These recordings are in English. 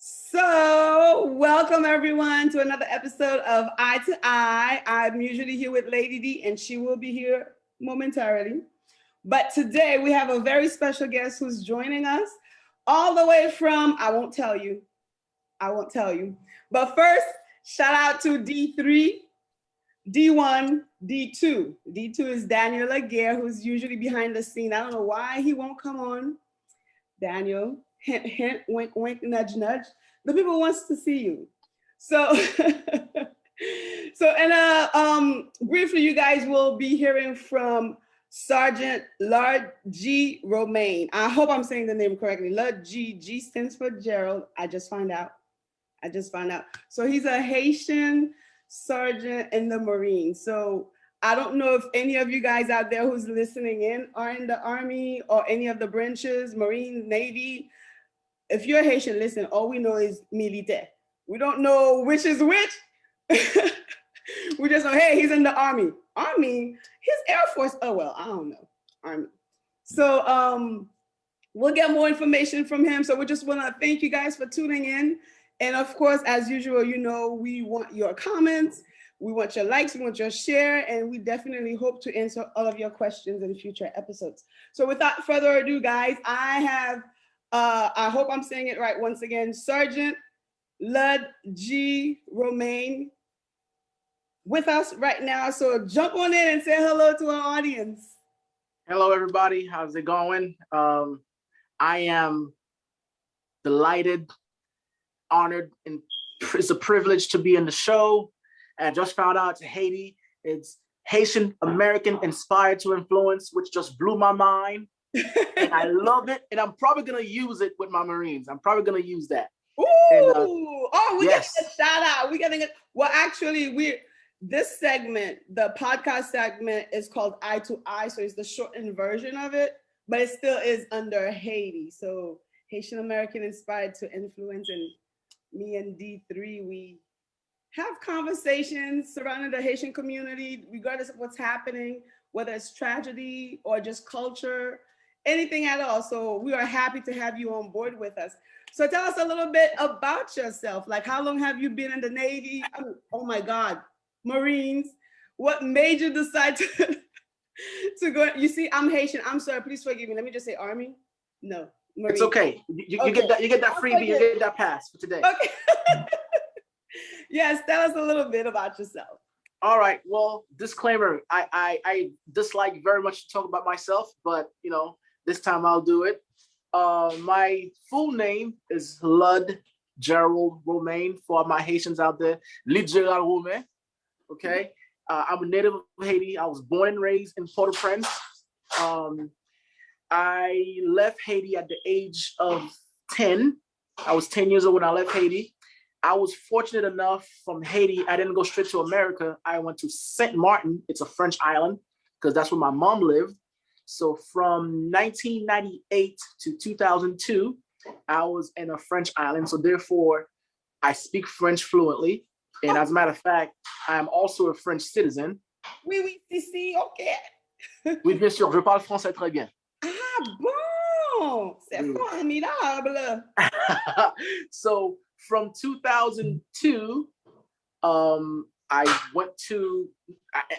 So, welcome everyone to another episode of Eye to Eye. I'm usually here with Lady D, and she will be here momentarily. But today we have a very special guest who's joining us all the way from, I won't tell you. But first, shout out to D3, D1, D2. D2 is Daniel Laguerre, who's usually behind the scene. I don't know why he won't come on. Daniel, hint, hint, wink, wink, nudge, nudge. The people wants to see you. So, briefly, you guys will be hearing from Sergeant Lord G. Romain. I hope I'm saying the name correctly. Lord G stands for Gerald. I just found out. So he's a Haitian sergeant in the Marines. So I don't know if any of you guys out there who's listening in are in the Army or any of the branches, Marine, Navy. If you're Haitian, listen, all we know is militaire. We don't know which is which. We just know, hey, he's in the Army. His Air Force, oh, well, I don't know, Army. So we'll get more information from him. So we just want to thank you guys for tuning in. And of course, as usual, you know, we want your comments. We want your likes, we want your share, and we definitely hope to answer all of your questions in future episodes. So without further ado, guys, I have, I hope I'm saying it right once again, Sergeant Lud G. Romain with us right now. So jump on in and say hello to our audience. Hello, everybody. How's it going? I am delighted, honored, and it's a privilege to be in the show. And I just found out it's Haiti. It's Haitian American inspired to influence, which just blew my mind. And I love it. And I'm probably going to use it with my Marines. I'm probably going to use that. Ooh, and, we yes. got a shout out. Well, actually, this segment, the podcast segment is called Eye to Eye. So it's the shortened version of it, but it still is under Haiti. So Haitian American inspired to influence. And me and D3, we have conversations surrounding the Haitian community, regardless of what's happening, whether it's tragedy or just culture, anything at all. So we are happy to have you on board with us. So tell us a little bit about yourself. Like, how long have you been in the Navy? Oh my God, Marines. What made you decide to go? You see, I'm Haitian. I'm sorry, please forgive me. Let me just say Army. No, Marines. It's okay. You get that freebie, you get that pass for today. Okay. Yes, tell us a little bit about yourself. All right. Well, disclaimer, I dislike very much to talk about myself, but you know, this time I'll do it. My full name is Lud Gerald Romain for my Haitians out there. Lud Gerald Romain. Okay. I'm a native of Haiti. I was born and raised in Port-au-Prince. I left Haiti at the age of 10. I was 10 years old when I left Haiti. I was fortunate enough from Haiti, I didn't go straight to America. I went to Saint Martin. It's a French island because that's where my mom lived. So from 1998 to 2002, I was in a French island. So therefore, I speak French fluently. And as a matter of fact, I am also a French citizen. Oui, si, ok. Oui, bien sûr, je parle français très bien. Ah bon, c'est formidable. So from 2002, I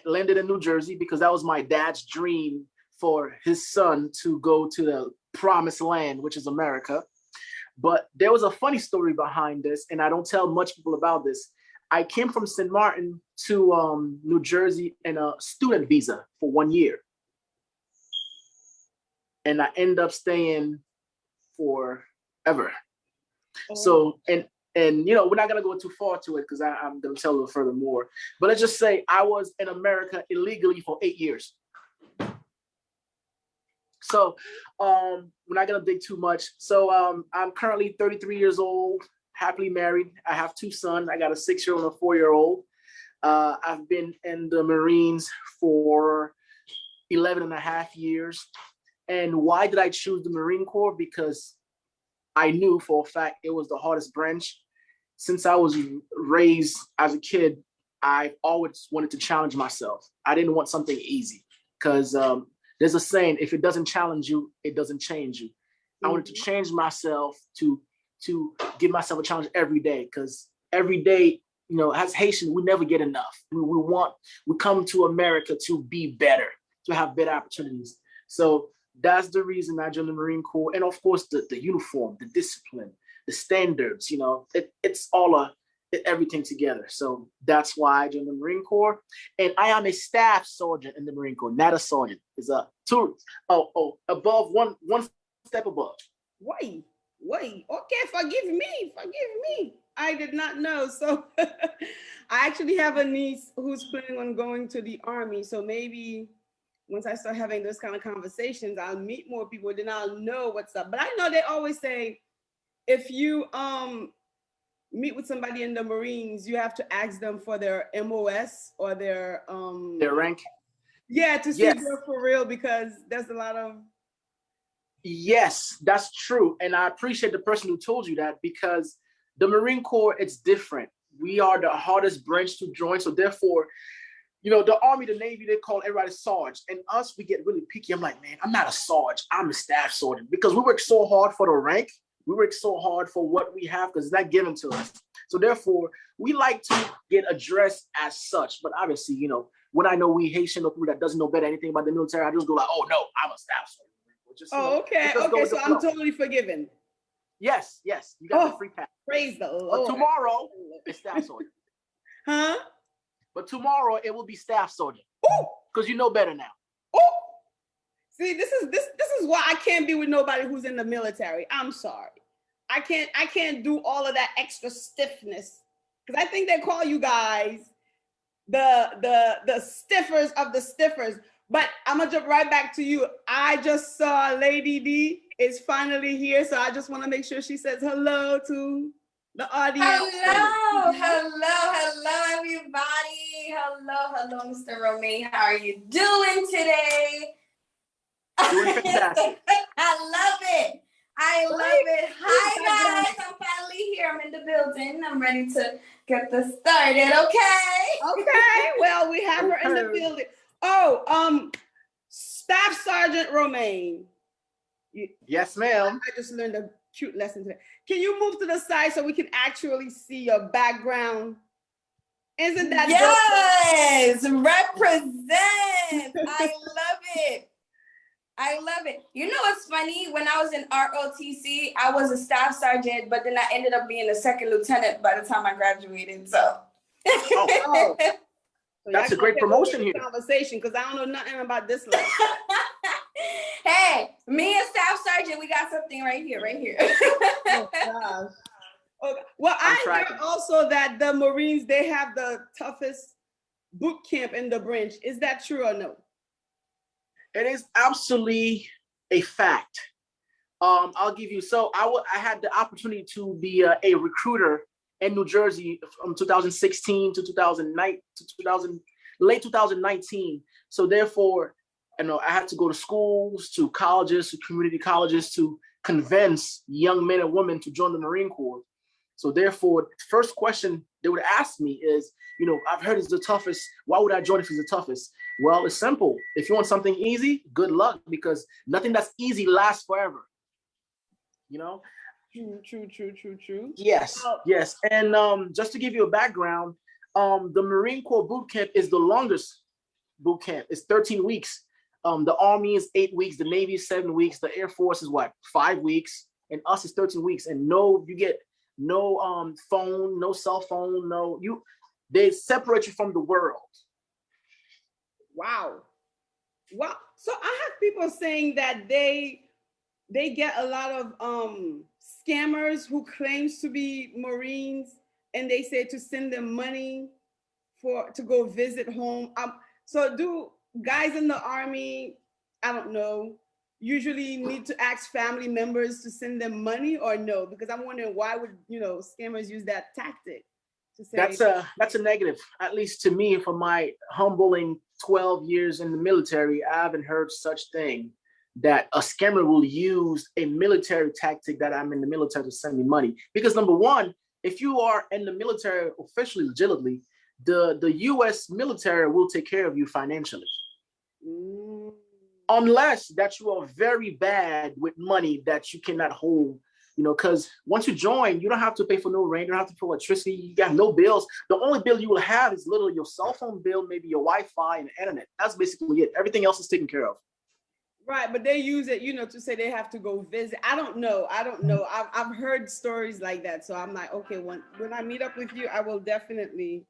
landed in New Jersey because that was my dad's dream for his son to go to the promised land, which is America. But there was a funny story behind this, and I don't tell much people about this. I came from St. Martin to New Jersey in a student visa for 1 year. And I end up staying forever. Oh. So, and you know, we're not gonna go too far to it because I'm gonna tell a little further more. But let's just say I was in America illegally for 8 years. So we're not gonna dig too much. So I'm currently 33 years old, happily married. I have 2 sons. I got a 6-year-old and a 4-year-old. I've been in the Marines for 11 and a half years. And why did I choose the Marine Corps? Because I knew for a fact it was the hardest branch. Since I was raised as a kid, I've always wanted to challenge myself. I didn't want something easy because there's a saying, if it doesn't challenge you, it doesn't change you. I wanted to change myself to to give myself a challenge every day, because every day, you know, as Haitian, we never get enough. We come to America to be better, to have better opportunities. So that's the reason I joined the Marine Corps. And of course, the uniform, the discipline, the standards, you know, it's all everything together. So that's why I joined the Marine Corps. And I am a staff sergeant in the Marine Corps, not a sergeant. It's a above one step above. Wait. Okay, forgive me. I did not know. So I actually have a niece who's planning on going to the Army. So maybe once I start having those kind of conversations, I'll meet more people, then I'll know what's up. But I know they always say, if you meet with somebody in the Marines, you have to ask them for their MOS or their rank. Yeah, to see if they're for real, because there's a lot of. Yes, that's true. And I appreciate the person who told you that, because the Marine Corps, it's different. We are the hardest branch to join. So therefore, you know, the Army, the Navy, they call everybody Sarge. And us, we get really picky. I'm like, man, I'm not a Sarge. I'm a staff sergeant, because we work so hard for the rank. We work so hard for what we have, because it's not given to us. So therefore, we like to get addressed as such. But obviously, you know, when I know we Haitian or people that doesn't know better anything about the military, I just go like, oh no, I'm a staff sergeant. Just, okay. So I'm totally forgiven. Yes. You got the free pass. Praise the Lord. But tomorrow, it's staff sergeant. Huh? But tomorrow, it will be staff sergeant. Oh, because you know better now. Oh, see, this is why I can't be with nobody who's in the military. I'm sorry. I can't do all of that extra stiffness, because I think they call you guys the stiffers of the stiffers. But I'm gonna jump right back to you. I just saw Lady D is finally here, so I just want to make sure she says hello to the audience. Hello, everybody. Hello, Mr. Romain. How are you doing today? Doing fantastic. I love it. Hi, guys. I'm finally here. I'm in the building. I'm ready to get this started. Okay. Well, we have her in the building. Oh, Staff Sergeant Romain. Yes, ma'am. I just learned a cute lesson today. Can you move to the side so we can actually see your background? Isn't that yes, dope? Represent. I love it. You know what's funny? When I was in ROTC, I was a staff sergeant, but then I ended up being a second lieutenant by the time I graduated. So. So that's a great promotion here. Conversation, because I don't know nothing about this life. Hey, me and Staff Sergeant, we got something right here. Oh, gosh. Okay. Well, I hear also that the Marines, they have the toughest boot camp in the branch. Is that true or no? It is absolutely a fact. I'll give you. So I had the opportunity to be a recruiter in New Jersey from 2016 to late 2019. So therefore, you know, I had to go to schools, to colleges, to community colleges to convince young men and women to join the Marine Corps. So therefore, the first question they would ask me is, you know, I've heard it's the toughest. Why would I join if it's the toughest? Well, it's simple. If you want something easy, good luck, because nothing that's easy lasts forever. You know? True. Yes. And just to give you a background, the Marine Corps boot camp is the longest boot camp. It's 13 weeks. The Army is 8 weeks. The Navy is 7 weeks. The Air Force is 5 weeks. And us is 13 weeks. And you get no phone, no cell phone, they separate you from the world. Wow. So I have people saying that they get a lot of scammers who claims to be Marines, and they say to send them money to go visit home. So do guys in the Army, I don't know, usually need to ask family members to send them money, or no? Because I'm wondering, why would, scammers use that tactic to say? That's a negative, at least to me, for my humbling 12 years in the military. I haven't heard such thing, that a scammer will use a military tactic that I'm in the military to send me money. Because number one, if you are in the military officially, legitimately, the U.S. military will take care of you financially. Unless that you are very bad with money that you cannot hold you know, because once you join, you don't have to pay for no rent, you don't have to pay electricity, you got no bills. The only bill you will have is literally your cell phone bill, maybe your Wi-Fi and internet. That's basically it. Everything else is taken care of. Right, but they use it, you know, to say they have to go visit. I don't know. I've heard stories like that. So I'm like, okay, when I meet up with you, I will definitely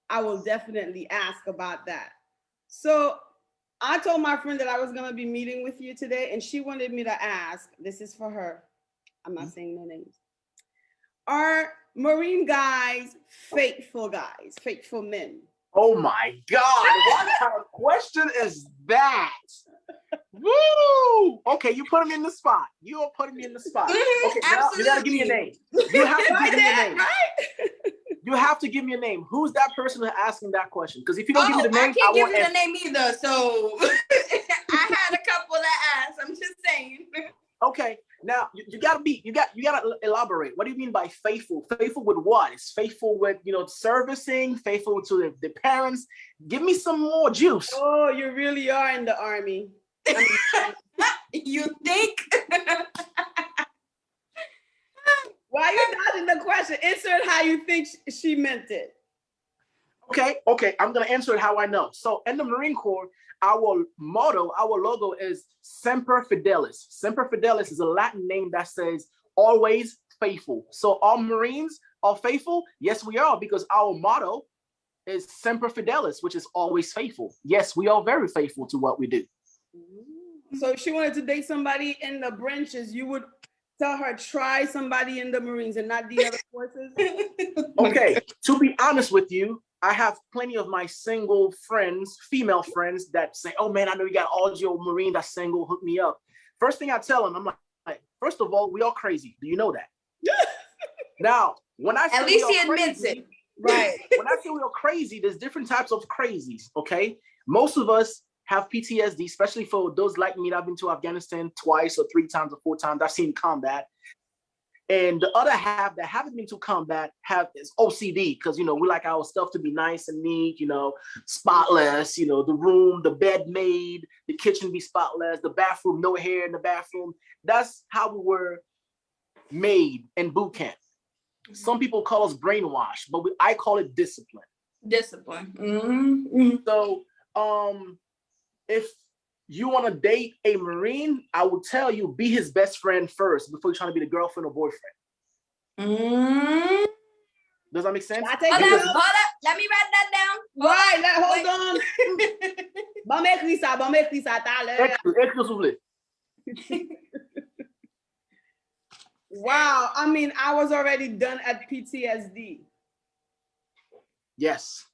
ask about that. So I told my friend that I was going to be meeting with you today, and she wanted me to ask, this is for her. I'm not saying no names. Are Marine guys faithful men? Oh my God, what kind of question is that? Woo! Okay, you put him in the spot. You are putting me in the spot. Okay, now you gotta give me a name. You have to give me a name. Right? You have to give me a name. Who's that person who's asking that question? Because if you don't give me the name, I can't give you the name either. So I had a couple that asked. I'm just saying. Okay, now you gotta elaborate. What do you mean by faithful? Faithful with what? Is faithful with, you know, servicing? Faithful to the parents? Give me some more juice. Oh, you really are in the army. You think? Why are you dodging the question? Answer it how you think she meant it. Okay. I'm gonna answer it how I know. So in the Marine Corps, our motto, our logo is Semper Fidelis. Semper Fidelis is a Latin name that says always faithful. So all Marines are faithful? Yes, we are, because our motto is Semper Fidelis, which is always faithful. Yes, we are very faithful to what we do. So if she wanted to date somebody in the branches, you would tell her try somebody in the Marines and not the other forces? Okay, to be honest with you, I have plenty of my single friends, female friends, that say, oh man, I know you got all your Marine that's single, hook me up. First thing I tell them, I'm like, first of all, we all crazy. Do you know that? Now, when I say at least he admits it. Right. When I say we are crazy, there's different types of crazies, okay? Most of us have PTSD, especially for those like me that have been to Afghanistan twice or 3 times or 4 times. I've seen combat. And the other half that haven't been to combat have is OCD, because, you know, we like our stuff to be nice and neat, you know, spotless, you know, the room, the bed made, the kitchen be spotless, the bathroom, no hair in the bathroom. That's how we were made in boot camp. Some people call us brainwashed, but I call it discipline. Discipline. Mm-hmm. So, if you want to date a Marine, I will tell you, be his best friend first before you're trying to be the girlfriend or boyfriend. Mm-hmm. Does that make sense? Hold up. Let me write that down. Right, hold on. Bon m'écris ça tout à l'heure. Wow, I mean, I was already done at PTSD. Yes.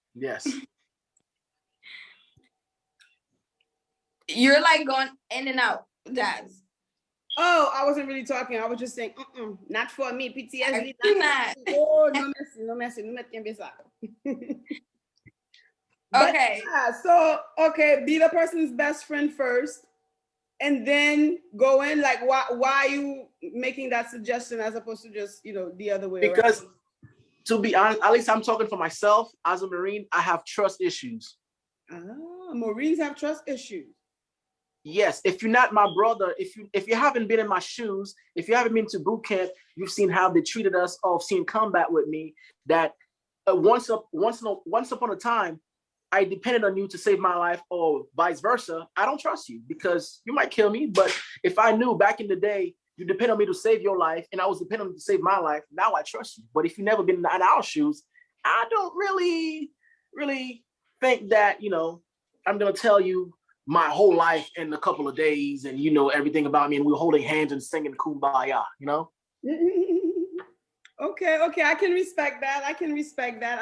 You're like going in and out, Daz. Oh, I wasn't really talking. I was just saying, not for me, PTSD. Not. Oh, no merci. Okay. So, be the person's best friend first, and then go in. Like, why are you making that suggestion as opposed to just, you know, the other way around? Because, to be honest, at least I'm talking for myself. As a Marine, I have trust issues. Marines have trust issues. Yes, if you're not my brother, if you haven't been in my shoes, if you haven't been to boot camp, you've seen how they treated us, or seen combat with me. That once upon a time, I depended on you to save my life, or vice versa. I don't trust you because you might kill me. But if I knew back in the day you depend on me to save your life, and I was dependent on you to save my life, now I trust you. But if you've never been in our shoes, I don't really think that, you know, I'm gonna tell you my whole life in a couple of days, and you know everything about me, and we're holding hands and singing Kumbaya, you know? Okay, I can respect that.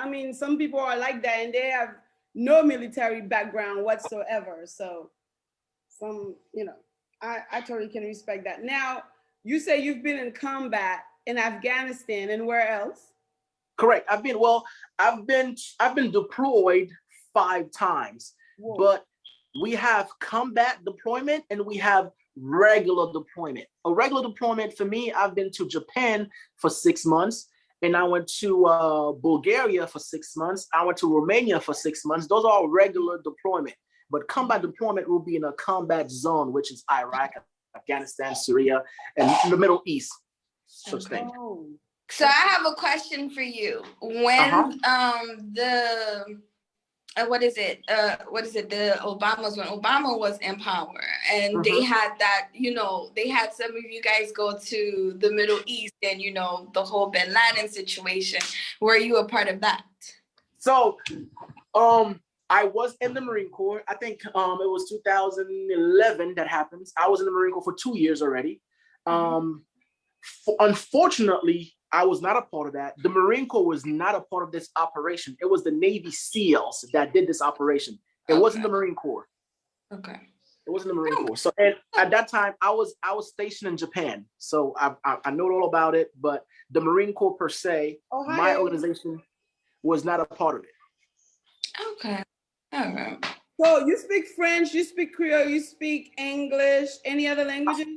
I mean, some people are like that, and they have no military background whatsoever. So you know, I totally can respect that. Now, you say you've been in combat in Afghanistan, and where else? Correct. I've been deployed 5 times. Whoa. But we have combat deployment and we have regular deployment. A regular deployment for me, I've been to Japan for 6 months, and I went to Bulgaria for 6 months. I went to Romania for 6 months. Those are all regular deployment. But combat deployment will be in a combat zone, which is Iraq, Afghanistan, Syria, and the Middle East. such thing. So I have a question for you. When what is it? The Obamas, when Obama was in power, and they had that, they had some of you guys go to the Middle East, and the whole Bin Laden situation. Were you a part of that? So, I was in the Marine Corps. I think it was 2011 that happens. I was in the Marine Corps for 2 years already. Unfortunately, I was not a part of that. The Marine Corps was not a part of this operation. It was the Navy SEALs that did this operation. It wasn't the Marine Corps. Okay. It wasn't the Marine Corps. So at that time, I was stationed in Japan. So I know all about it, but the Marine Corps per se, my organization was not a part of it. Okay. All right. So you speak French, you speak Creole, you speak English, any other languages?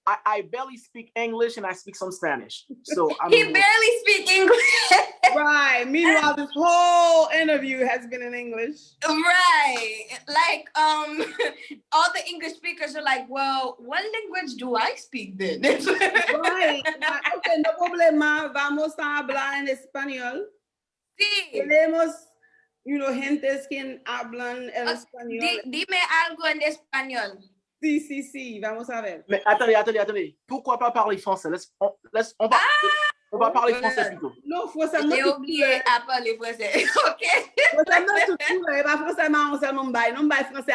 I barely speak English and I speak some Spanish. So he barely speaks English. Right. Meanwhile, this whole interview has been in English. Right. Like all the English speakers are like, well, what language do I speak then? Right. Okay, no problema. Vamos a hablar en español. Sí. Tenemos, gentes que hablan el español. Dime algo en español. Sí, vamos a ver. Mais attendez. Pourquoi pas parler français? On va parler français plutôt. Non, français. J'ai oublié à parler français. OK. Français, tout couleur. Pas français, on s'en m'embaille. Non, m'embaille français.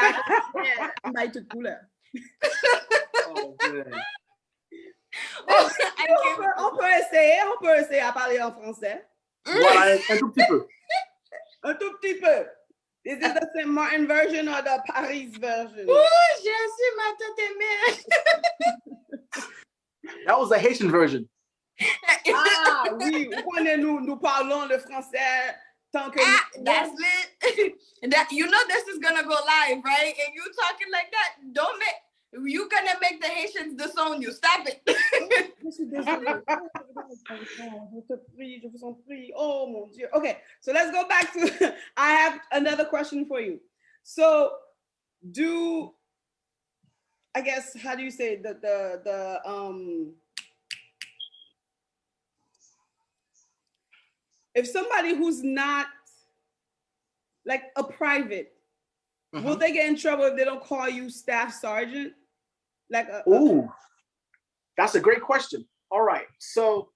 M'embaille toute couleur. On peut essayer à parler en français. Voilà, un tout petit peu. Un tout petit peu. Is it the St. Martin version or the Paris version? Je suis ma tante mère. That was the Haitian version. Oui, nous parlons le français tant que that's lit. This is gonna go live, right? And you talking like that, you're gonna make the Haitians disown you. Stop it. Je vous en prie. Oh mon Dieu. Okay, so let's go back to, I have another question for you. So I guess, how do you say if somebody who's not like a private, will they get in trouble if they don't call you staff sergeant? That's a great question. All right. So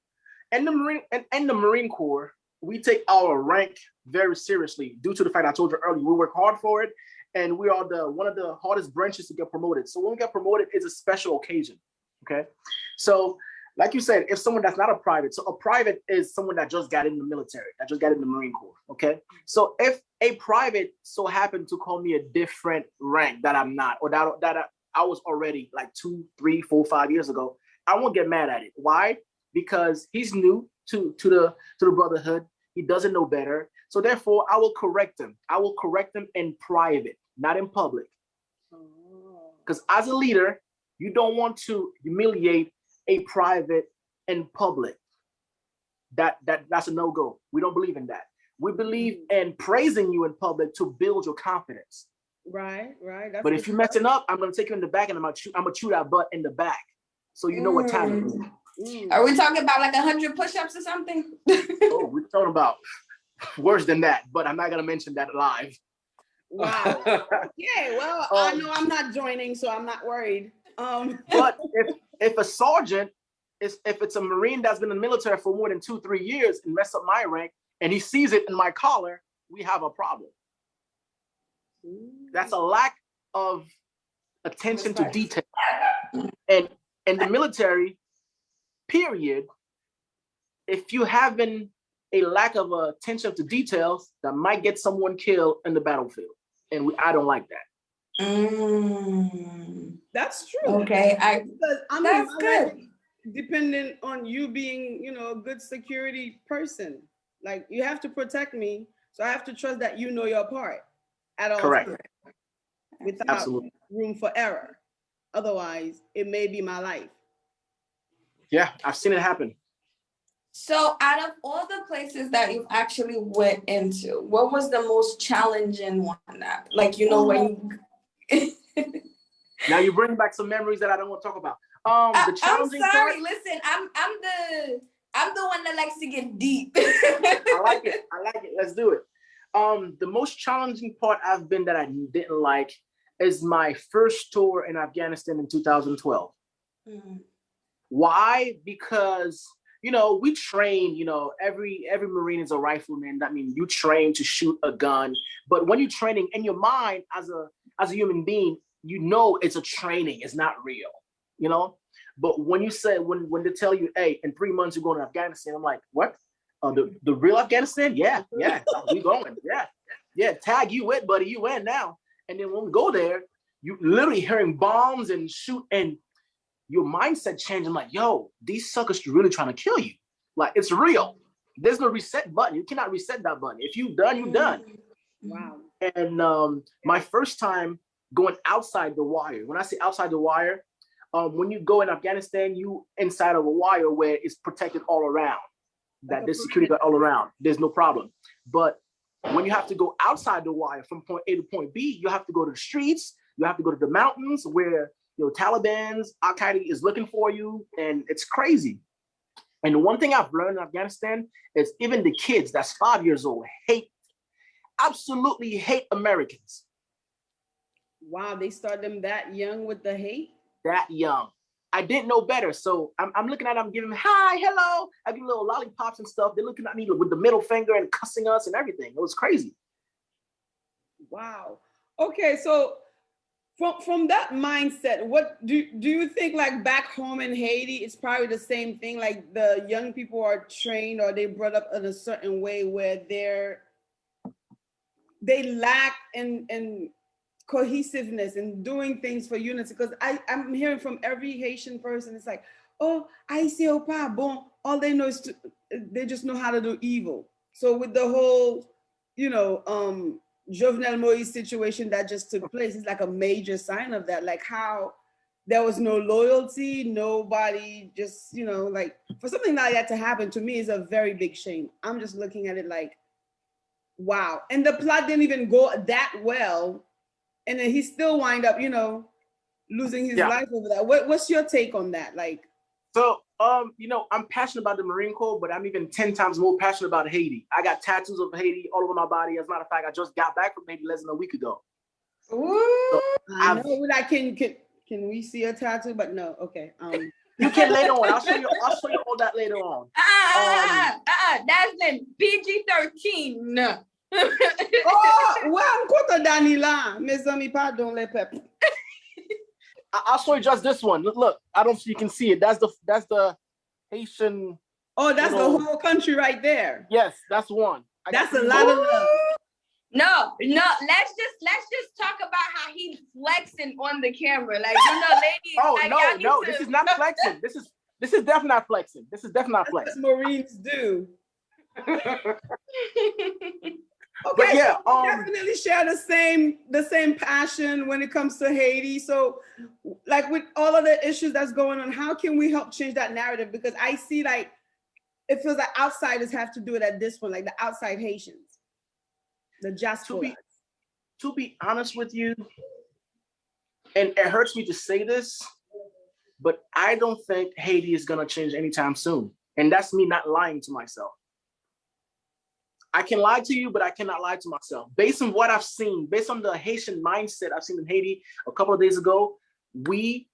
in the Marine Corps, we take our rank very seriously due to the fact I told you earlier, we work hard for it, and we are one of the hardest branches to get promoted. So when we get promoted, it's a special occasion. Okay. So like you said, if someone that's not a private, so a private is someone that just got in the military, that just got in the Marine Corps. Okay. So if a private so happened to call me a different rank that I'm not, or that I was already like 2, 3, 4, 5 years ago, I won't get mad at it. Why? Because he's new to the brotherhood. He doesn't know better. So therefore, I will correct him. I will correct him in private, not in public. Because as a leader, you don't want to humiliate a private in public. That's a no-go. We don't believe in that. We believe in praising you in public to build your confidence. Right. But if you're messing up, I'm gonna take you in the back and I'm gonna chew that butt in the back, so you know what time it is. Are we talking about like 100 push-ups or something? Oh, we're talking about worse than that, but I'm not gonna mention that live. Wow. Yeah. Well, I know I'm not joining, so I'm not worried. But if a sergeant if it's a Marine that's been in the military for more than 2, 3 years and mess up my rank, and he sees it in my collar, we have a problem. That's a lack of attention to detail. And in the military, period, if you having a lack of attention to details, that might get someone killed in the battlefield. And I don't like that. That's true. Okay. That's good. Depending on you being, a good security person. Like, you have to protect me. So I have to trust that you know your part at all Correct. times, without room for error. Otherwise, it may be my life. Yeah, I've seen it happen. So out of all the places that you've actually went into, what was the most challenging one? When you... Now you bring back some memories that I don't want to talk about. The challenging I'm sorry. part... Listen, I'm the I'm the one that likes to get deep. I like it. Let's do it. The most challenging part I've been that I didn't like is my first tour in Afghanistan in 2012. Mm. Why? Because, we train, every Marine is a rifleman. That means you train to shoot a gun. But when you're training in your mind as a human being, it's a training. It's not real, But when you say, when they tell you, hey, in 3 months you're going to Afghanistan, I'm like, what? The real Afghanistan? Yeah, we going. Yeah, tag you in, buddy, you in now. And then when we go there, you literally hearing bombs and shoot, and your mindset changing. Like, yo, these suckers really trying to kill you. Like, it's real. There's no reset button. You cannot reset that button. If you done, you done. Wow. And my first time going outside the wire. When I say outside the wire, when you go in Afghanistan, you inside of a wire where it's protected all around. That there's security guard all around. There's no problem. But when you have to go outside the wire from point A to point B, you have to go to the streets. You have to go to the mountains where Taliban's, Al Qaeda is looking for you, and it's crazy. And the one thing I've learned in Afghanistan is even the kids that's 5 years old absolutely hate Americans. Wow, they start them that young with the hate? That young. I didn't know better. So I'm looking at them, giving them, hi, hello. I give little lollipops and stuff. They're looking at me with the middle finger and cussing us and everything. It was crazy. Wow. Okay, so from that mindset, what do you think, like back home in Haiti, it's probably the same thing? Like the young people are trained or they brought up in a certain way where they lack in cohesiveness and doing things for unity, because I'm hearing from every Haitian person, it's like, oh, I see pas bon. All they know is they just know how to do evil. So with the whole, Jovenel Moïse situation that just took place, it's like a major sign of that. Like how there was no loyalty, nobody just, like for something like that to happen to me is a very big shame. I'm just looking at it like, wow. And the plot didn't even go that well. And then he still wind up, losing his life over that. What's your take on that? Like, so, I'm passionate about the Marine Corps, but I'm even 10 times more passionate about Haiti. I got tattoos of Haiti all over my body. As a matter of fact, I just got back from Haiti less than a week ago. Ooh, so I know that can we see a tattoo? But no, okay. You can later on. I'll show you all that later on. That's been PG-13. Oh, well, I'm quote Danila. Mes amis, pardon les peuples. I'll show you just this one. Look, I don't know if you can see it. That's the Haitian. Oh, that's the whole country right there. Yes, that's one. That's a lot of love. No. Let's just talk about how he's flexing on the camera, like ladies. Oh no! This is not flexing. This is definitely not flexing. This is definitely not flexing. That's what Marines do. Okay, but yeah, so we definitely share the same passion when it comes to Haiti. So, like with all of the issues that's going on, how can we help change that narrative? Because I see like it feels like outsiders have to do it at this point, like the outside Haitians, the diaspora. To be honest with you, and it hurts me to say this, but I don't think Haiti is gonna change anytime soon, and that's me not lying to myself. I can lie to you, but I cannot lie to myself. Based on what I've seen, based on the Haitian mindset I've seen in Haiti a couple of days ago, we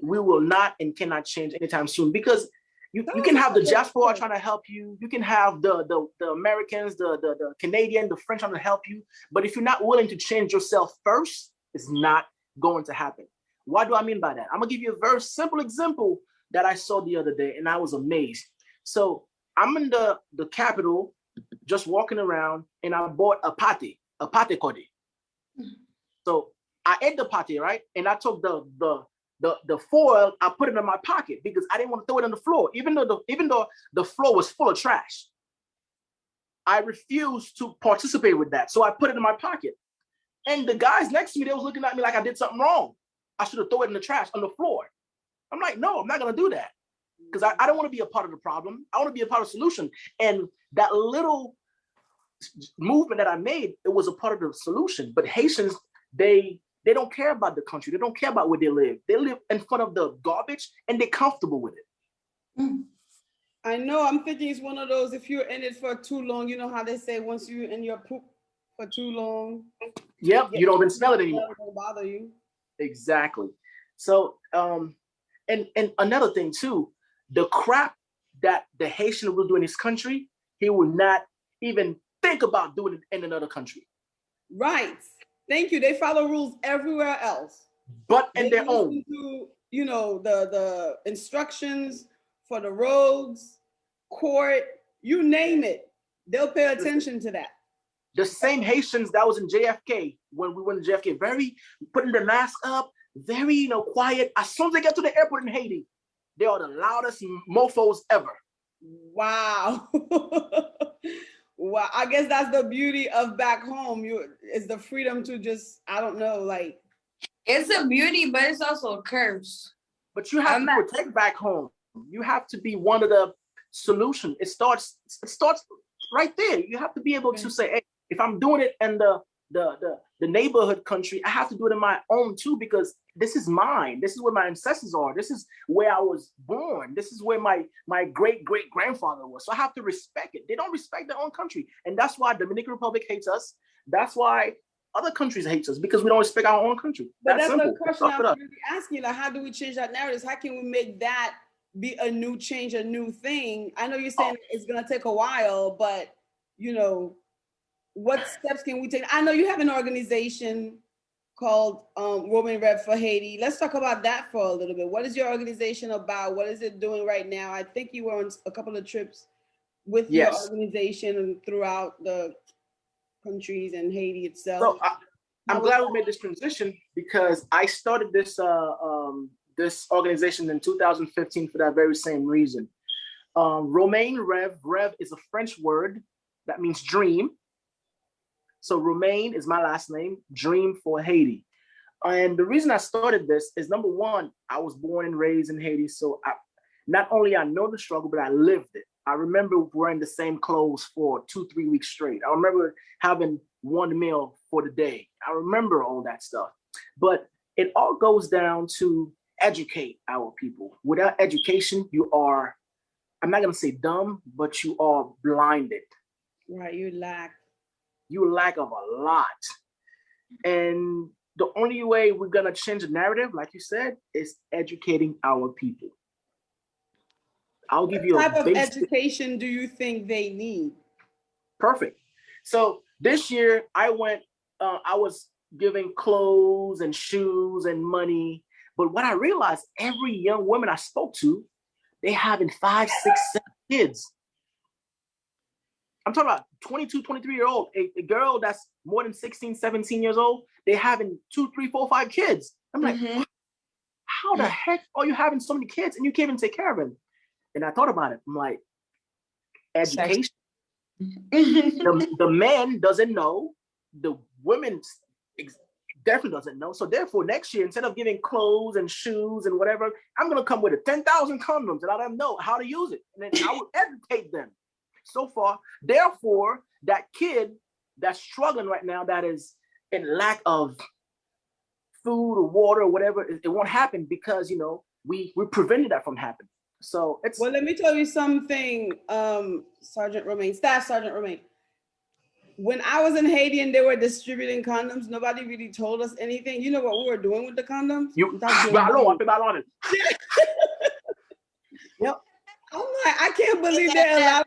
will not and cannot change anytime soon, because you can have the diaspora trying to help you. You can have the Americans, the Canadian, the French trying to help you. But if you're not willing to change yourself first, it's not going to happen. What do I mean by that? I'm gonna give you a very simple example that I saw the other day, and I was amazed. So I'm in the capital, just walking around, and I bought a pate kodi. So I ate the pate, right? And I took the foil, I put it in my pocket because I didn't want to throw it on the floor, even though the floor was full of trash. I refused to participate with that. So I put it in my pocket. And the guys next to me, they was looking at me like I did something wrong. I should have thrown it in the trash on the floor. I'm like, no, I'm not gonna do that. Because I don't want to be a part of the problem. I want to be a part of the solution. And that little movement that I made, it was a part of the solution. But Haitians, they don't care about the country. They don't care about where they live. They live in front of the garbage and they're comfortable with it. I know. I'm thinking it's one of those. If you're in it for too long, you know how they say once you're in your poop for too long. Yep, you don't even smell it anymore. It won't bother you. Exactly. So, and another thing too, the crap that the Haitian will do in this country, he will not even think about doing it in another country. Right. Thank you. They follow rules everywhere else, but in their own. To, you know, the instructions for the roads, court, you name it, they'll pay attention to that. The same Haitians that was in JFK when we went to JFK, very putting their mask up, very, you know, quiet. As soon as they get to the airport in Haiti, they are the loudest mofos ever. Wow. Wow. I guess that's the beauty of back home. It's the freedom to just, I don't know, like. It's a beauty, but it's also a curse. But you have to protect back home. You have to be one of the solutions. It starts right there. You have to be able to say, hey, if I'm doing it in the neighborhood country, I have to do it in my own too, because this is mine. This is where my ancestors are. This is where I was born. This is where my great-great-grandfather was. So I have to respect it. They don't respect their own country. And that's why Dominican Republic hates us. That's why other countries hate us, because we don't respect our own country. But that's the question I'm really asking. Like, how do we change that narrative? How can we make that be a new change, a new thing? I know you're saying it's going to take a while, but, you know, what steps can we take? I know you have an organization called Romain Reves for Haiti. Let's talk about that for a little bit. What is your organization about? What is it doing right now? I think you were on a couple of trips with your organization and throughout the countries and Haiti itself. So I'm glad we made this transition, because I started this this organization in 2015 for that very same reason. Romain Reves, Rev is a French word that means dream. So Romain is my last name, Dream for Haiti. And the reason I started this is, number one, I was born and raised in Haiti. So not only I know the struggle, but I lived it. I remember wearing the same clothes for 2-3 weeks straight. I remember having one meal for the day. I remember all that stuff. But it all goes down to educate our people. Without education, you are, I'm not going to say dumb, but you are blinded. Right, you lack of a lot. And the only way we're going to change the narrative, like you said, is educating our people. I'll give you what type of education do you think they need? Perfect. So this year I went, I was giving clothes and shoes and money. But what I realized, every young woman I spoke to, they having 5, 6, 7 kids. I'm talking about 22, 23-year-old, a girl that's more than 16, 17 years old, they're having 2, 3, 4, 5 kids. I'm like, how the heck are you having so many kids and you can't even take care of them? And I thought about it. I'm like, education. The man doesn't know. The women definitely doesn't know. So therefore, next year, instead of giving clothes and shoes and whatever, I'm going to come with 10,000 condoms and I let them know how to use it. And then I will educate them. So far, therefore, that kid that's struggling right now, that is in lack of food or water or whatever, it won't happen, because, you know, we prevented that from happening. So it's, well, let me tell you something, Sergeant Romain, Staff Sergeant Romain. When I was in Haiti and they were distributing condoms, nobody really told us anything. You know what we were doing with the condoms? Yep. I'm like, I can't believe they allowed.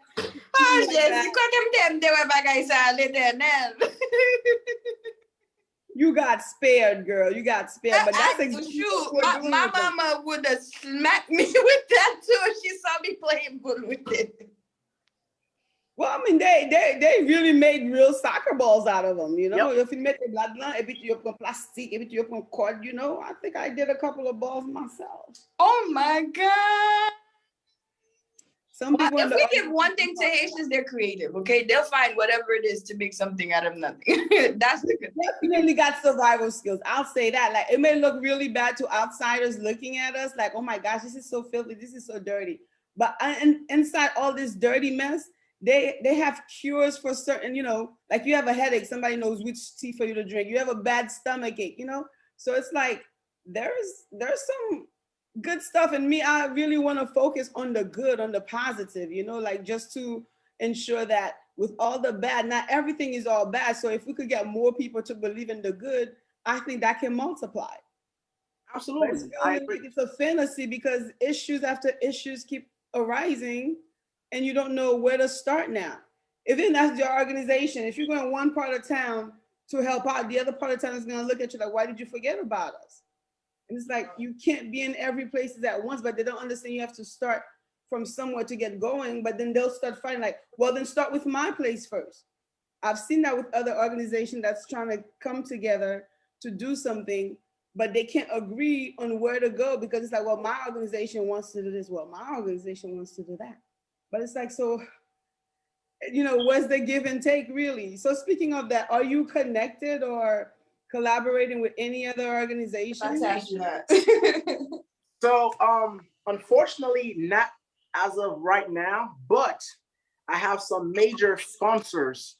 You got spared, girl. You got spared. But that's exactly what my mama would have smacked me with that too if she saw me playing ball with it. Well, I mean, they really made real soccer balls out of them, you know. If you make a blood line, if you put plastic, if you put cord, you know. I think I did a couple of balls myself. Oh my God. Some people if we give one thing to Haitians, they're creative, okay? They'll find whatever it is to make something out of nothing. That's the good thing. Definitely got survival skills. I'll say that. Like, it may look really bad to outsiders looking at us, like, oh my gosh, this is so filthy, this is so dirty. But inside all this dirty mess, they have cures for certain, you know, like you have a headache, somebody knows which tea for you to drink. You have a bad stomach ache, you know? So it's like, there's some good stuff. And me, I really want to focus on the good, on the positive, you know, like just to ensure that with all the bad, not everything is all bad. So if we could get more people to believe in the good, I think that can multiply. But it's Absolutely, I feeling agree. like it's a fantasy because issues after issues keep arising and you don't know where to start now. Even that's your organization. If you're going one part of town to help out, the other part of town is going to look at you like, why did you forget about us? And it's like you can't be in every places at once, but they don't understand you have to start from somewhere to get going. But then they'll start fighting like, well, then start with my place first. I've seen that with other organizations that's trying to come together to do something, but they can't agree on where to go because it's like, well, my organization wants to do this. Well, my organization wants to do that. But it's like, so, you know, what's the give and take really? So speaking of that, are you connected or collaborating with any other organization? So, unfortunately, not as of right now, but I have some major sponsors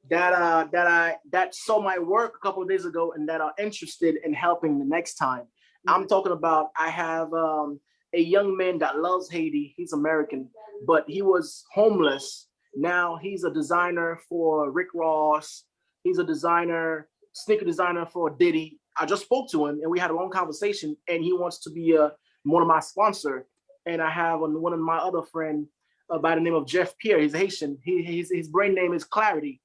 that saw my work a couple of days ago and that are interested in helping the next time. I'm talking about I have a young man that loves Haiti. He's American, but he was homeless. Now he's a designer for Rick Ross. He's a designer, sneaker designer for Diddy. I just spoke to him and we had a long conversation, and he wants to be one of my sponsor. And I have one of my other friend by the name of Jeff Pierre. He's Haitian. His brain name is Clarity.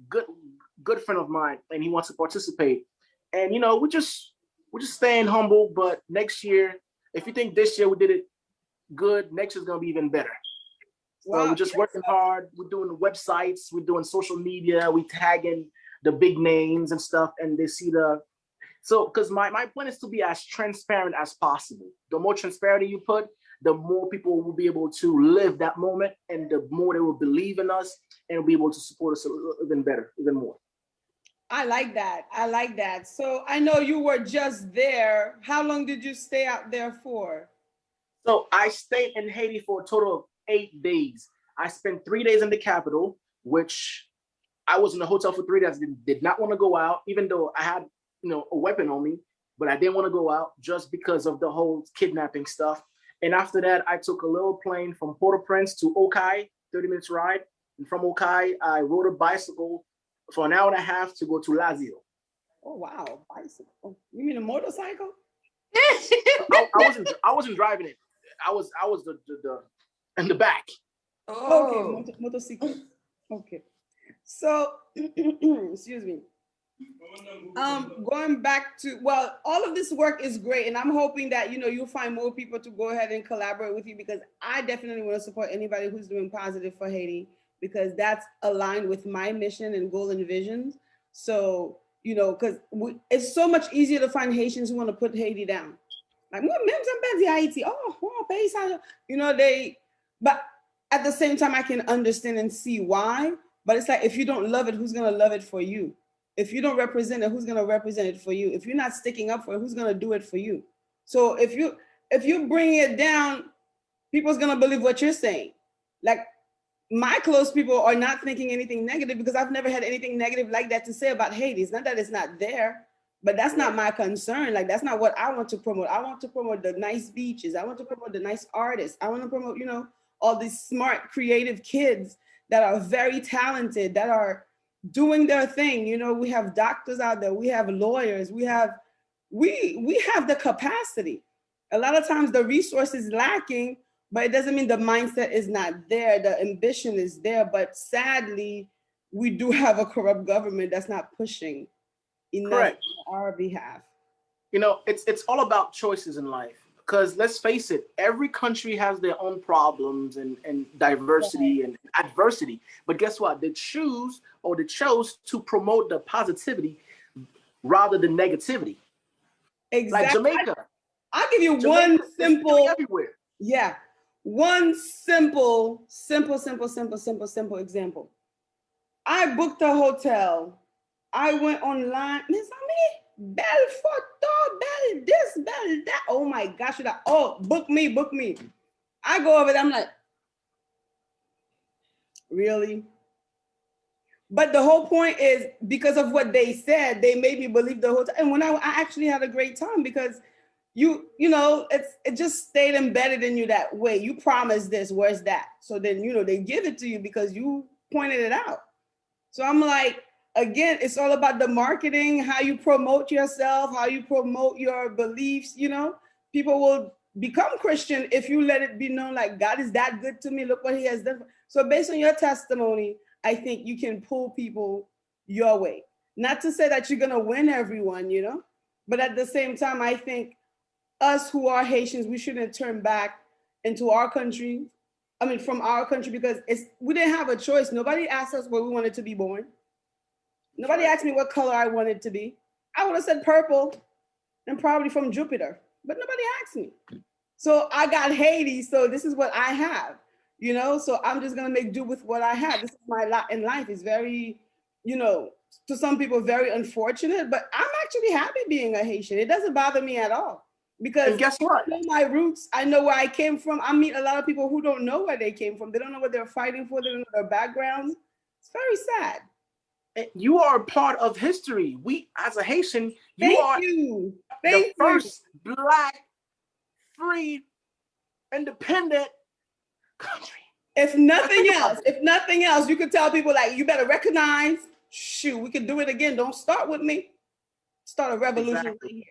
Good friend of mine, and he wants to participate. And you know, we're just staying humble. But next year, if you think this year we did it good, next year's gonna be even better. So we're just working hard. We're doing the websites. We're doing social media. We tagging the big names and stuff, and they see the. So, because my plan is to be as transparent as possible. The more transparency you put, the more people will be able to live that moment, and the more they will believe in us and be able to support us even better, even more. I like that. I like that. So I know you were just there. How long did you stay out there for? So I stayed in Haiti for a total of 8 days. I spent 3 days in the capital, which I was in the hotel for 3 days. Did not want to go out, even though I had, you know, a weapon on me, but I didn't want to go out just because of the whole kidnapping stuff. And after that, I took a little plane from Port-au-Prince to Okai, 30 minutes ride. And from Okai, I rode a bicycle for an hour and a half to go to Lazio. Oh, wow. Bicycle. You mean a motorcycle? I wasn't driving it. I was the in the back. Oh. Okay, motorcycle. Okay. So, excuse me. Going back to, well, all of this work is great, and I'm hoping that, you know, you'll find more people to go ahead and collaborate with you, because I definitely want to support anybody who's doing positive for Haiti, because that's aligned with my mission and goal and visions. So, you know, because it's so much easier to find Haitians who want to put Haiti down. Like, Haiti, you know, but at the same time, I can understand and see why. But it's like, if you don't love it, who's going to love it for you? If you don't represent it, who's going to represent it for you? If you're not sticking up for it, who's going to do it for you? So if you bring it down, people's going to believe what you're saying. Like, my close people are not thinking anything negative, because I've never had anything negative like that to say about Haiti. It's not that it's not there, but that's not my concern. Like, that's not what I want to promote. I want to promote the nice beaches. I want to promote the nice artists. I want to promote, you know, all these smart, creative kids that are very talented, that are doing their thing. You know, we have doctors out there, we have lawyers, we have the capacity. A lot of times the resource is lacking, but it doesn't mean the mindset is not there. The ambition is there, but sadly, we do have a corrupt government that's not pushing enough on our behalf. You know, it's all about choices in life. Because let's face it, every country has their own problems and diversity and adversity. But guess what? They chose to promote the positivity rather than negativity. Exactly. Like Jamaica. I'll give you one simple, yeah, one simple example. I booked a hotel. I went online. Belle photo, belle this, belle that. Oh my gosh, book me. I go over there, I'm like, really? But the whole point is, because of what they said, they made me believe the hotel. And when I actually had a great time, because you know, it just stayed embedded in you that way. You promised this, where's that? So then, you know, they give it to you because you pointed it out. So I'm like, again, it's all about the marketing, how you promote yourself, how you promote your beliefs. You know, people will become Christian if you let it be known like God is that good to me. Look what he has done. So based on your testimony, I think you can pull people your way. Not to say that you're going to win everyone, you know, but at the same time, I think us who are Haitians, we shouldn't turn back into our country. I mean, from our country, because we didn't have a choice. Nobody asked us where we wanted to be born. Nobody asked me what color I wanted to be. I would have said purple and probably from Jupiter, but nobody asked me. So I got Haiti, so this is what I have, you know? So I'm just gonna make do with what I have. This is my lot in life. It's very, you know, to some people, very unfortunate, but I'm actually happy being a Haitian. It doesn't bother me at all. Because and guess what? I know my roots. I know where I came from. I meet a lot of people who don't know where they came from. They don't know what they're fighting for. They don't know their backgrounds. It's very sad. And you are a part of history. We, as a Haitian, Thank are you. the first Black, free, independent country. If nothing else, you could tell people like, you better recognize, shoot, we could do it again. Don't start with me. Start a revolution Exactly. right here.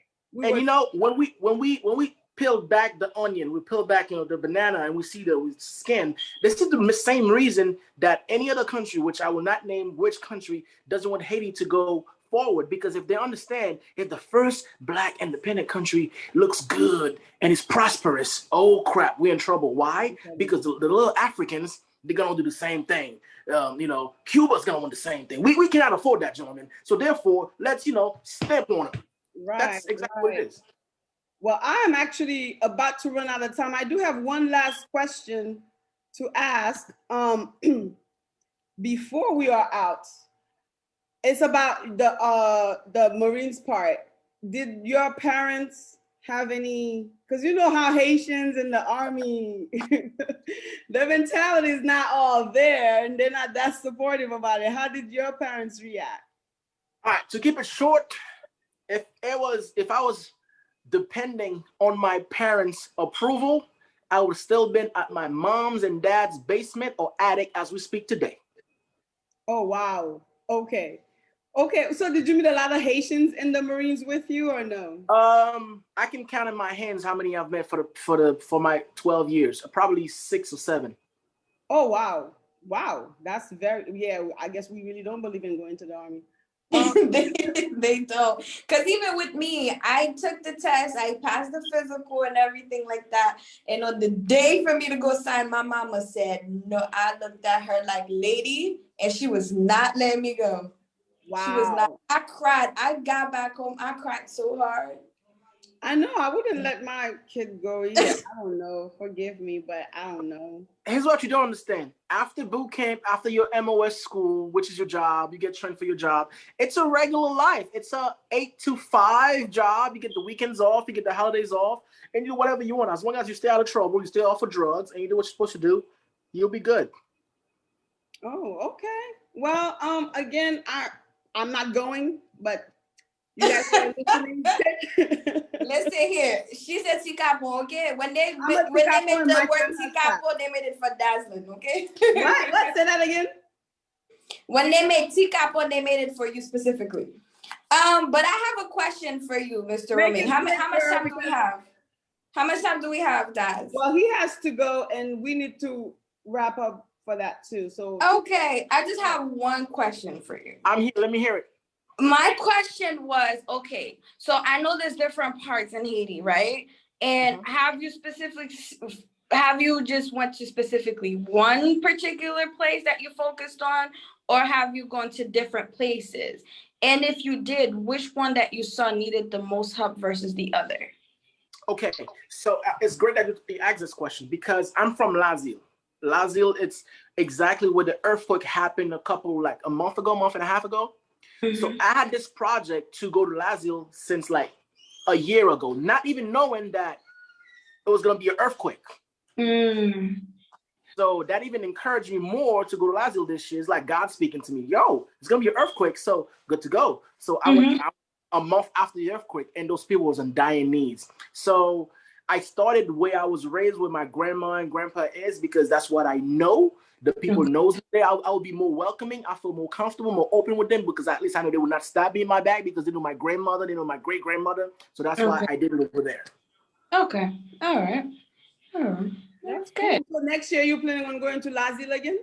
And you know, when we peel back the onion, we peel back, you know, the banana, and we see the skin. This is the same reason that any other country, which I will not name which country, doesn't want Haiti to go forward. Because if they understand, if the first Black independent country looks good and is prosperous, oh crap, we're in trouble. Why? Because the little Africans, they're gonna do the same thing. You know, Cuba's gonna want the same thing. We cannot afford that, gentlemen. So therefore, let's, you know, stamp on them. Right. That's exactly what it is. Well, I am actually about to run out of time. I do have one last question to ask before we are out. It's about the Marines part. Did your parents have any? Because you know how Haitians in the Army, the mentality is not all there, and they're not that supportive about it. How did your parents react? All right. To keep it short, if I was depending on my parents' approval, I would have still been at my mom's and dad's basement or attic as we speak today. Oh, wow. Okay. So did you meet a lot of Haitians in the Marines with you or no? I can count in my hands how many I've met for my 12 years. Probably 6 or 7. Oh, wow. Wow. That's I guess we really don't believe in going to the Army. They don't, because even with me, I took the test, I passed the physical and everything like that, and on the day for me to go sign, my mama said no. I looked at her like, lady, and she was not letting me go. Wow. She was not. I cried. I got back home, I cried so hard. I know I wouldn't let my kid go either. I don't know. Forgive me, but I don't know. Here's what you don't understand. After boot camp, after your MOS school, which is your job, you get trained for your job. It's a regular life. It's a 8 to 5 job. You get the weekends off, you get the holidays off, and you do whatever you want. As long as you stay out of trouble, you stay off of drugs, and you do what you're supposed to do, you'll be good. Oh, okay. Well, again, I'm not going, but you guys are listening. Listen here. She said Tikapo, okay? When they made the word Tikapo, they made it for dazzling, okay? What? Say that again. When they made Tikapo, they made it for you specifically. But I have a question for you, Mr. Romain. How much time do we have? How much time do we have, Daz? Well, he has to go, and we need to wrap up for that too. So okay, I just have one question for you. I'm here. Let me hear it. My question was, okay, so I know there's different parts in Haiti, right? And have you just went to specifically one particular place that you focused on, or have you gone to different places? And if you did, which one that you saw needed the most help versus the other? Okay, so it's great that you asked this question because I'm from Lazio. Lazio, it's exactly where the earthquake happened a month and a half ago. So I had this project to go to Lazio since like a year ago, not even knowing that it was going to be an earthquake. So that even encouraged me more to go to Lazio this year. It's like God speaking to me, yo, it's going to be an earthquake, so good to go. So I a month after the earthquake, and those people was in dire needs. So I started where I was raised, where my grandma and grandpa is, because that's what I know. The people knows me there. I will be more welcoming. I feel more comfortable, more open with them, because at least I know they will not stab me in my back, because they know my grandmother, they know my great grandmother. So that's why I did it over there. Okay. All right. That's good. So next year, you planning on going to Lazil again?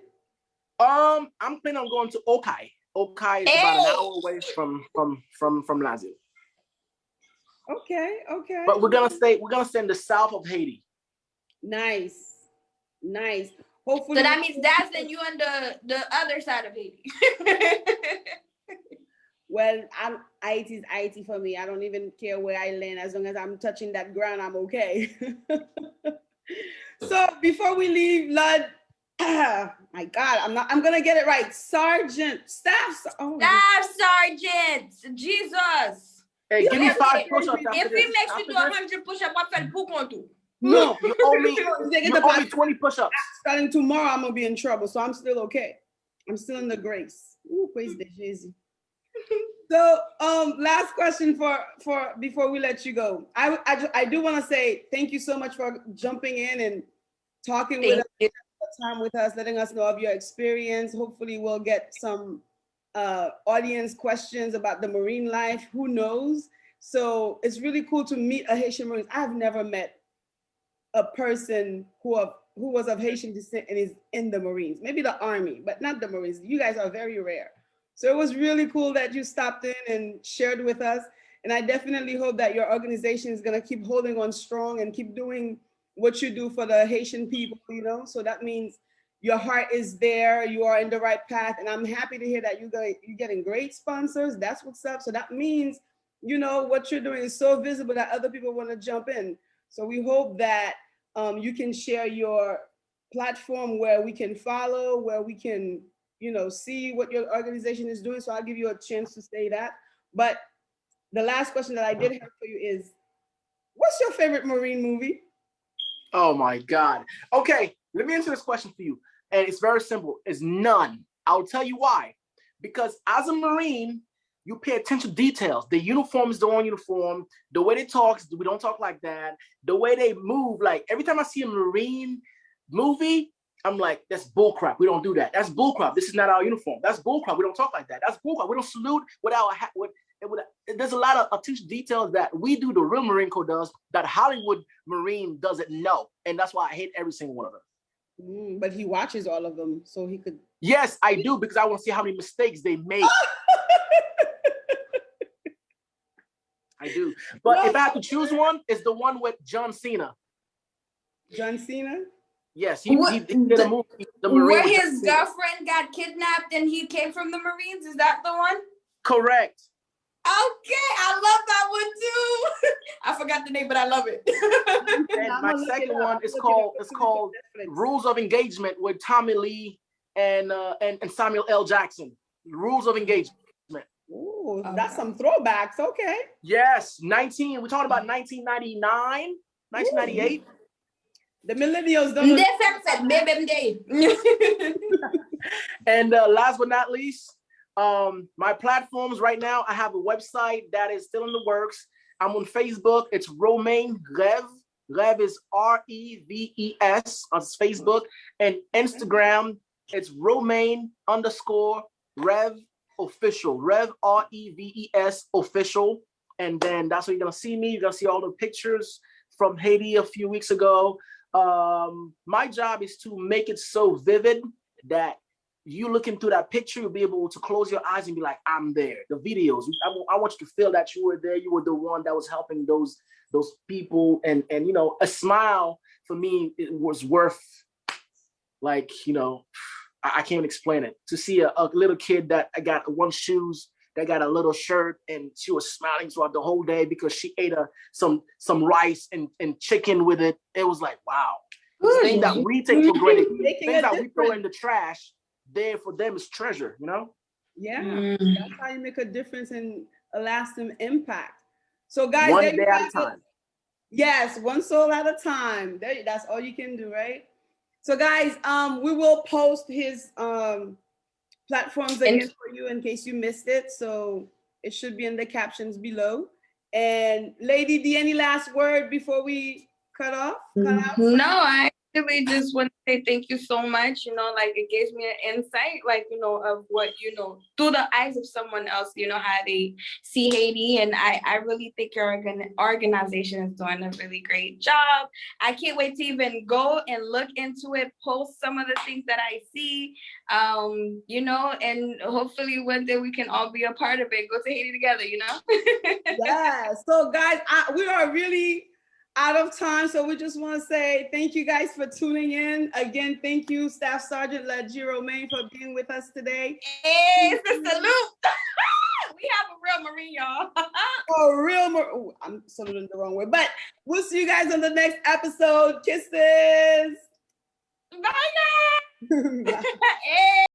I'm planning on going to Okai. Okai is about an hour away from Lazio. Okay. But we're gonna stay in the south of Haiti. Nice. Hopefully. So that means that's then you on the other side of Haiti. Well, Haiti is Haiti for me. I don't even care where I land. As long as I'm touching that ground, I'm okay. So before we leave, Lud, my God, I'm gonna get it right. Staff Sergeant, Jesus. Hey, give me 5 push-ups. If he makes you do 100 push-ups, what for pour contour? No, you owe me 20 push-ups. Starting tomorrow, I'm gonna be in trouble, so I'm still okay. I'm still in the grace. Ooh, praise the Jesus. So, last question for before we let you go. I do want to say thank you so much for jumping in and talking with us, time with us, letting us know of your experience. Hopefully, we'll get some audience questions about the Marine life. Who knows? So it's really cool to meet a Haitian Marine. I've never met a person who was of Haitian descent and is in the Marines. Maybe the Army, but not the Marines. You guys are very rare. So it was really cool that you stopped in and shared with us. And I definitely hope that your organization is going to keep holding on strong and keep doing what you do for the Haitian people, you know? So that means your heart is there, you are in the right path. And I'm happy to hear that you're getting great sponsors. That's what's up. So that means, you know, what you're doing is so visible that other people want to jump in. So we hope that you can share your platform where we can follow, where we can, you know, see what your organization is doing. So I'll give you a chance to say that. But the last question that I did have for you is, what's your favorite Marine movie? Oh my God. Okay, let me answer this question for you. And it's very simple. It's none. I'll tell you why. Because as a Marine, you pay attention to details. The uniform is the one uniform. The way they talk, we don't talk like that. The way they move, like every time I see a Marine movie, I'm like, that's bullcrap. We don't do that. That's bullcrap. This is not our uniform. That's bullcrap. We don't talk like that. That's bullcrap. We don't salute without a hat. There's a lot of attention details that we do, the real Marine Corps does, that Hollywood Marine doesn't know. And that's why I hate every single one of them. But he watches all of them, so he could. Yes, I do, because I want to see how many mistakes they make. I do. But if I have to choose one, it's the one with John Cena. John Cena? Yes, he did a movie. The Marine where his girlfriend got kidnapped and he came from the Marines. Is that the one? Correct. Okay, I love that one too. I forgot the name, but I love it. And my second one is called Rules of Engagement with Tommy Lee and Samuel L. Jackson. Rules of Engagement. Ooh, that's some throwbacks. Okay. Yes, we're talking about 1999, 1998. The millennials don't. And last but not least, my platforms right now, I have a website that is still in the works. I'm on Facebook. It's Romain Reves. Reves is Reves on Facebook. And Instagram, it's Romain_Rev official. Rev Reves official. And then that's where you're gonna see me. You're gonna see all the pictures from Haiti a few weeks ago. My job is to make it so vivid that you looking through that picture, you'll be able to close your eyes and be like, I'm there. The videos, I want you to feel that you were there. You were the one that was helping those people. And you know, a smile for me, it was worth, like, you know, I can't explain it. To see a little kid that I got one shoes, that got a little shirt, and she was smiling throughout the whole day because she ate some rice and chicken with it. It was like, wow. Things that we take for granted, things that we throw in the trash, there for them is treasure, you know? Yeah, that's how you make a difference and a lasting impact. So guys, one day at a time. Yes, one soul at a time. That's all you can do, right? So guys, we will post his platforms again for you in case you missed it. So It should be in the captions below. And Lady D, any last word before we cut out? No, I really just want to say thank you so much. Like it gives me an insight, like, of what, through the eyes of someone else, how they see Haiti. And I really think your organization is doing a really great job. I can't wait to even go and look into it, post some of the things that I see, and hopefully one day we can all be a part of it, go to Haiti together, Yeah. So guys, we are really out of time, so we just want to say thank you guys for tuning in. Again, thank you, Staff Sergeant Romain, for being with us today. Hey, it's the salute. We have a real Marine, y'all. I'm saluting the wrong way, but we'll see you guys on the next episode. Kisses. Bye, guys. Bye. Hey.